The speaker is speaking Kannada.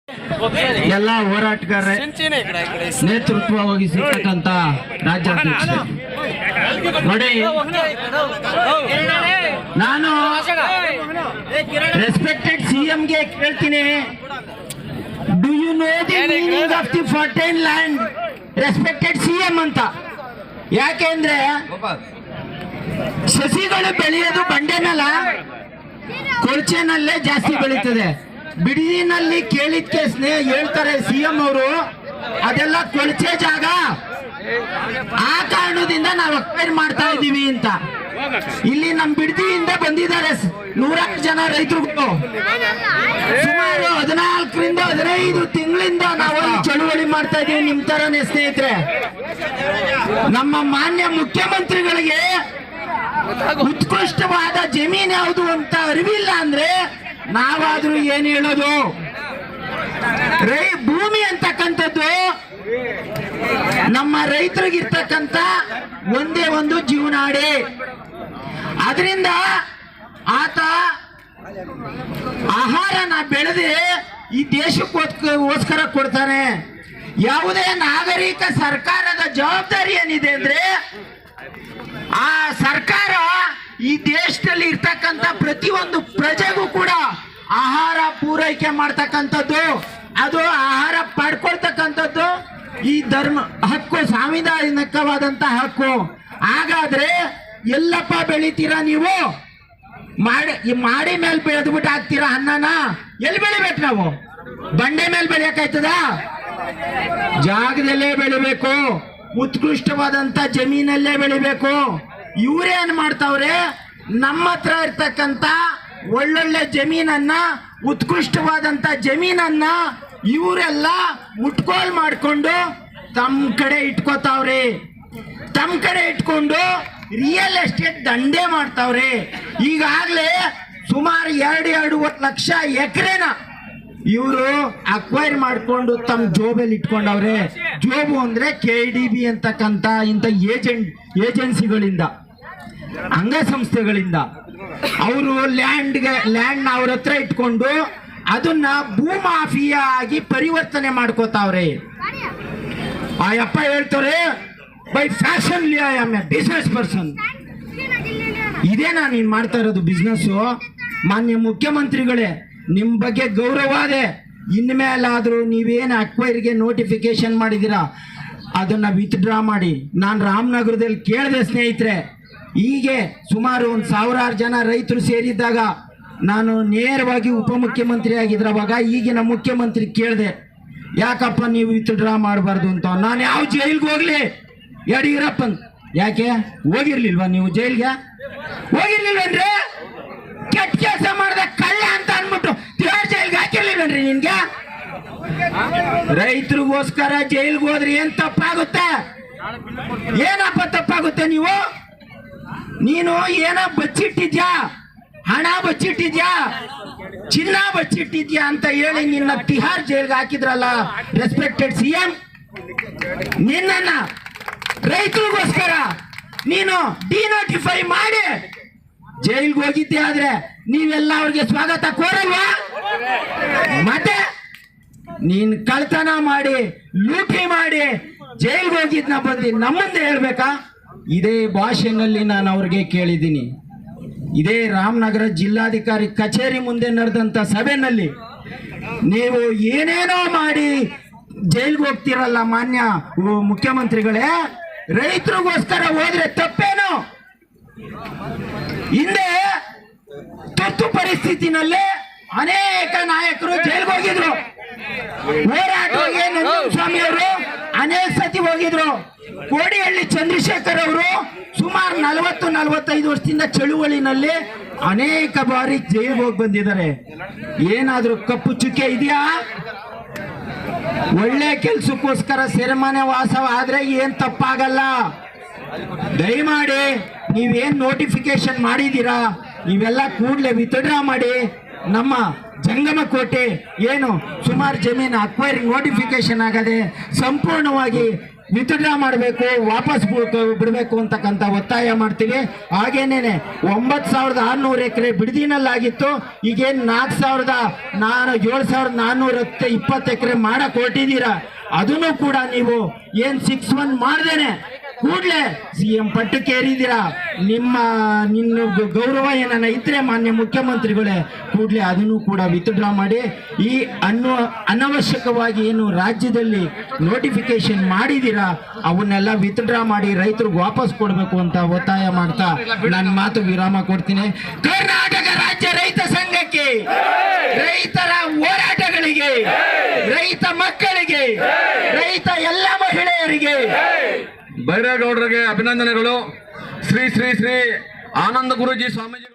ಎಲ್ಲ ಹೋರಾಟಗಾರ ನೇತೃತ್ವ ವಹಿಸಿರ್ತಕ್ಕಂಥ ರಾಜ್ಯಾಧ್ಯಕ್ಷ ನೋಡಿ, ನಾನು ರೆಸ್ಪೆಕ್ಟೆಡ್ ಸಿಎಂಗೆ ಕೇಳ್ತೀನಿ, do you know the meaning of the fertile land? Respected CM ಅಂತ ಯಾಕೆಂದ್ರೆ ಸಸಿಗಳು ಬೆಳೆಯೋದು ಬಂಡೆನಲ್ಲ, ಕೊಳಚೆನಲ್ಲೇ ಜಾಸ್ತಿ ಬೆಳೀತದೆ. ಬಿಡಿನಲ್ಲಿ ಕೇಳಿದ್ಕೆ ಹೇಳ್ತಾರೆ ಸಿಎಂ ಅವರು, ಅದೆಲ್ಲ ಕೊಳಚೆ ಜಾಗ, ಆ ಕಾರಣದಿಂದ ನಾವು ಅಕ್ವೈರ್ ಮಾಡ್ತಾ ಇದೀವಿ ಅಂತ. ಇಲ್ಲಿ ನಮ್ ಬಿಡದಿಯಿಂದ ಬಂದಿದ್ದಾರೆ 100 ಜನ ರೈತರುಗಳು. ಸುಮಾರು 14ರಿಂದ 15 ತಿಂಗಳಿಂದ ನಾವು ಚಳುವಳಿ ಮಾಡ್ತಾ ಇದೀವಿ ನಿಮ್ ತರನೇ ಸ್ನೇಹಿತರೆ. ನಮ್ಮ ಮಾನ್ಯ ಮುಖ್ಯಮಂತ್ರಿಗಳಿಗೆ ಉತ್ಕೃಷ್ಟವಾದ ಜಮೀನ್ ಯಾವುದು ಅಂತ ಅರಿವಿಲ್ಲ ಅಂದ್ರೆ ನಾವಾದ್ರೂ ಏನ್ ಹೇಳೋದು? ಭೂಮಿ ಅಂತಕ್ಕಂಥದ್ದು ನಮ್ಮ ರೈತರಿಗಿರ್ತಕ್ಕಂಥ ಒಂದೇ ಒಂದು ಜೀವನಾಡಿ. ಅದರಿಂದ ಆತ ಆಹಾರನ ಬೆಳೆದು ಈ ದೇಶಕ್ಕೋಸ್ಕರ ಕೊಡ್ತಾನೆ. ಯಾವುದೇ ನಾಗರಿಕ ಸರ್ಕಾರದ ಜವಾಬ್ದಾರಿ ಏನಿದೆ ಅಂದ್ರೆ ಆ ಸರ್ಕಾರ ಈ ದೇಶದಲ್ಲಿ ಇರ್ತಕ್ಕಂಥ ಪ್ರತಿಯೊಂದು ಪ್ರಜೆಗೂ ಕೂಡ ಆಹಾರ ಪೂರೈಕೆ ಮಾಡ್ತಕ್ಕಂಥದ್ದು, ಅದು ಆಹಾರ ಪಡ್ಕೊಳ್ತಕ್ಕಂಥದ್ದು ಈ ಧರ್ಮ ಹಕ್ಕು, ಸಾಂವಿಧಾನಿಕವಾದಂತ ಹಕ್ಕು. ಹಾಗಾದ್ರೆ ಎಲ್ಲಪ್ಪ ಬೆಳಿತೀರಾ ನೀವು? ಮಾಡಿ ಮೇಲೆ ಬೆಳೆದ್ಬಿಟ್ಟು ಹಾಕ್ತೀರಾ ಅನ್ನನ? ಎಲ್ಲಿ ಬೆಳಿಬೇಕು ನಾವು? ಬಂಡೆ ಮೇಲೆ ಬೆಳೆಯಕ್ಕಾಯ್ತದ? ಜಾಗದಲ್ಲೇ ಬೆಳಿಬೇಕು, ಉತ್ಕೃಷ್ಟವಾದಂತ ಜಮೀನಲ್ಲೇ ಬೆಳಿಬೇಕು. ಇವ್ರೇನ್ ಮಾಡ್ತಾವ್ರೆ? ನಮ್ಮ ಹತ್ರ ಇರ್ತಕ್ಕಂಥ ಒಳ್ಳೊಳ್ಳೆ ಜಮೀನನ್ನ, ಉತ್ಕೃಷ್ಟವಾದಂತ ಜಮೀನನ್ನ ಇವರೆಲ್ಲ ಮುಟ್ಕೋಲ್ ಮಾಡ್ಕೊಂಡು ತಮ್ಮ ಕಡೆ ಇಟ್ಕೋತಾವ್ರೆ. ತಮ್ಮ ಕಡೆ ಇಟ್ಕೊಂಡು ರಿಯಲ್ ಎಸ್ಟೇಟ್ ದಂಧೆ ಮಾಡ್ತಾವ್ರೆ. ಈಗಾಗಲೇ ಸುಮಾರು 2.5 ಲಕ್ಷ ಎಕರೆನ ಇವರು ಅಕ್ವೈರ್ ಮಾಡ್ಕೊಂಡು ತಮ್ಮ ಜೋಬಲ್ಲಿ ಇಟ್ಕೊಂಡವ್ರೆ. ಜೋಬು ಅಂದ್ರೆ KDB ಅಂತಕ್ಕಂಥ ಇಂಥ ಏಜೆನ್ಸಿಗಳಿಂದ, ಅಂಗಸಂಸ್ಥೆಗಳಿಂದ ಅವರು ಲ್ಯಾಂಡ್ ಅವ್ರ ಹತ್ರ ಇಟ್ಕೊಂಡು ಅದನ್ನ ಭೂಮಾಫಿಯಾ ಆಗಿ ಪರಿವರ್ತನೆ ಮಾಡ್ಕೋತಾವ್ರೆ. ಆ ಯಪ್ಪ ಹೇಳ್ತಾರೆ, by fashion I am A business person. ಇದೇನಾ ನೀನ್ ಮಾಡ್ತಾ ಇರೋದು ಬಿಸ್ನೆಸ್? ಮಾನ್ಯ ಮುಖ್ಯಮಂತ್ರಿಗಳೇ, ನಿಮ್ ಬಗ್ಗೆ ಗೌರವ ಇದೆ. ಇನ್ಮೇಲಾದ್ರೂ ನೀವೇನು ಅಕ್ವೈರ್ಗೆ ನೋಟಿಫಿಕೇಶನ್ ಮಾಡಿದ್ದೀರಾ ಅದನ್ನ ವಿತ್ಡ್ರಾ ಮಾಡಿ. ನಾನು ರಾಮನಗರದಲ್ಲಿ ಕೇಳಿದೆ ಸ್ನೇಹಿತರೆ, ಹೀಗೆ ಸುಮಾರು 1000 ಜನ ರೈತರು ಸೇರಿದ್ದಾಗ ನಾನು ನೇರವಾಗಿ ಉಪಮುಖ್ಯಮಂತ್ರಿ ಆಗಿದ್ರವಾಗ ಈಗಿನ ಮುಖ್ಯಮಂತ್ರಿ ಕೇಳಿದೆ, ಯಾಕಪ್ಪ ನೀವು ವಿತ್ಡ್ರಾ ಮಾಡಬಾರ್ದು ಅಂತ. ನಾನು ಯಾವ ಜೈಲ್ಗೆ ಹೋಗ್ಲಿ? ಯಡಿಯೂರಪ್ಪನ್ ಯಾಕೆ ಹೋಗಿರ್ಲಿಲ್ವಾ? ನೀವು ಜೈಲ್ಗೆ ಹೋಗಿರ್ಲಿಲ್ವೇನ್ರಿ? ಕೆಟ್ಟ ಕೆಲಸ ಮಾಡಿದ ಕಳ್ಳ ಅಂತ ಅನ್ಬಿಟ್ಟು ತಿಹಾರ್ ಜೈಲ್ಗೆ ಹಾಕಿರ್ಲಿಲ್ವೇನ್ರಿ ನಿನ್ಗೆ? ರೈತರಿಗೋಸ್ಕರ ಜೈಲ್ಗೆ ಹೋದ್ರೆ ಏನ್ ತಪ್ಪಾಗುತ್ತೆ? ಏನಪ್ಪ ತಪ್ಪಾಗುತ್ತೆ? ನೀನು ಏನ ಬಚ್ಚಿಟ್ಟಿದ್ಯಾ? ಹಣ ಬಚ್ಚಿಟ್ಟಿದ್ಯಾ? ಚಿನ್ನ ಬಚ್ಚಿಟ್ಟಿದ್ಯಾ ಅಂತ ಹೇಳಿ ನಿನ್ನ ತಿಹಾರ್ ಜೈಲ್ಗೆ ಹಾಕಿದ್ರಲ್ಲ ರೆಸ್ಪೆಕ್ಟೆಡ್ ಸಿಎಂ. ನಿನ್ನ ರೈತರಿಗೋಸ್ಕರ ನೀನು ಡಿನೋಟಿಫೈ ಮಾಡಿ ಜೈಲ್ಗೆ ಹೋಗಿದ್ದೆ ಆದ್ರೆ ನೀವೆಲ್ಲ ಅವ್ರಿಗೆ ಸ್ವಾಗತ ಕೋರಲ್ವಾ? ಮತ್ತೆ ನೀನ್ ಕಳ್ತನ ಮಾಡಿ ಲೂಟಿ ಮಾಡಿ ಜೈಲ್ಗೆ ಹೋಗಿದ್ನ ಬಂದು ನಮ್ಮಂದೆ ಹೇಳ್ಬೇಕಾ? ಇದೇ ಭಾಷೆನಲ್ಲಿ ನಾನು ಅವ್ರಿಗೆ ಕೇಳಿದ್ದೀನಿ. ಇದೇ ರಾಮನಗರ ಜಿಲ್ಲಾಧಿಕಾರಿ ಕಚೇರಿ ಮುಂದೆ ನಡೆದಂತ ಸಭೆಯಲ್ಲಿ ನೀವು ಏನೇನೋ ಮಾಡಿ ಜೈಲ್ಗೆ ಹೋಗ್ತಿರಲ್ಲ ಮಾನ್ಯ ಮುಖ್ಯಮಂತ್ರಿಗಳೇ, ರೈತರಿಗೋಸ್ಕರ ಹೋದ್ರೆ ತಪ್ಪೇನು? ಹಿಂದೆ ತುರ್ತು ಪರಿಸ್ಥಿತಿನಲ್ಲಿ ಅನೇಕ ನಾಯಕರು ಜೈಲ್ಗೆ ಹೋಗಿದ್ರು. ಹೋರಾಟವಾಗಿ ನಂಜುಂಡಸ್ವಾಮಿ ಅವರು ಅನೇಕ ಸತಿ ಹೋಗಿದ್ರು. ಕೋಡಿಹಳ್ಳಿ ಚಂದ್ರಶೇಖರ್ ಅವರು ಸುಮಾರು 40-45 ವರ್ಷದಿಂದ ಚಳುವಳಿನಲ್ಲಿ ಅನೇಕ ಬಾರಿ ಜೈಲ್ಗೆ ಹೋಗಿ ಬಂದಿದ್ದಾರೆ. ಏನಾದ್ರೂ ಕಪ್ಪು ಚುಕ್ಕೆ ಇದೆಯಾ? ಒಳ್ಳೆ ಕೆಲ್ಸಕ್ಕೋಸ್ಕರ ಸೆರೆಮನೆ ವಾಸ ಆದ್ರೆ ಏನ್ ತಪ್ಪಾಗಲ್ಲ. ದಯಮಾಡಿ ನೀವೇನ್ ನೋಟಿಫಿಕೇಶನ್ ಮಾಡಿದೀರಾ ಇವೆಲ್ಲ ಕೂಡಲೇ ವಿತ್ಡ್ರಾ ಮಾಡಿ. ನಮ್ಮ ಜಂಗಮ ಕೋಟೆ ಏನು ಸುಮಾರು ಜಮೀನು ಅಕ್ವೈರಿಂಗ್ ನೋಟಿಫಿಕೇಶನ್ ಆಗದೆ ಸಂಪೂರ್ಣವಾಗಿ ವಿತ್ಡ್ರಾ ಮಾಡಬೇಕು, ವಾಪಸ್ ಬಿಡಬೇಕು ಅಂತಕ್ಕಂಥ ಒತ್ತಾಯ ಮಾಡ್ತೀವಿ. ಹಾಗೇನೇನೆ 9,600 ಎಕರೆ ಬಿಡದಿನಲ್ಲಾಗಿತ್ತು, ಈಗೇನು 7,420 ಎಕರೆ ಮಾಡಕ್ ಹೊರಟಿದ್ದೀರಾ. ಅದನ್ನು ಕೂಡ ನೀವು ಏನ್ 6-1 ಮಾಡ್ದೇನೆ ಕೂಡ್ಲೆ CM ಪಟ್ಟಕ್ಕೇರಿದ್ದೀರಾ. ನಿನ್ನ ಗೌರವ ಏನನ್ನ ಇದ್ರೆ ಮಾನ್ಯ ಮುಖ್ಯಮಂತ್ರಿಗಳೇ, ಕೂಡ್ಲೆ ಅದನ್ನು ಕೂಡ ವಿತ್ಡ್ರಾ ಮಾಡಿ. ಈ ಅನವಶ್ಯಕವಾಗಿ ಏನು ರಾಜ್ಯದಲ್ಲಿ ನೋಟಿಫಿಕೇಶನ್ ಮಾಡಿದ್ದೀರಾ ಅವನ್ನೆಲ್ಲ ವಿತ್ಡ್ರಾ ಮಾಡಿ ರೈತರಿಗೆ ವಾಪಸ್ ಕೊಡಬೇಕು ಅಂತ ಒತ್ತಾಯ ಮಾಡ್ತಾ ನನ್ನ ಮಾತು ವಿರಾಮ ಕೊಡ್ತೀನಿ. ಕರ್ನಾಟಕ ರಾಜ್ಯ ರೈತ ಸಂಘಕ್ಕೆ, ರೈತರ ಹೋರಾಟಗಳಿಗೆ, ರೈತ ಮಕ್ಕಳಿಗೆ, ರೈತ ಎಲ್ಲ ಮಹಿಳೆಯರಿಗೆ, ಬೈರೇಗೌಡರಿಗೆ ಅಭಿನಂದನೆಗಳು. ಶ್ರೀ ಶ್ರೀ ಶ್ರೀ ಆನಂದ ಗುರೂಜಿ ಸ್ವಾಮೀಜಿ.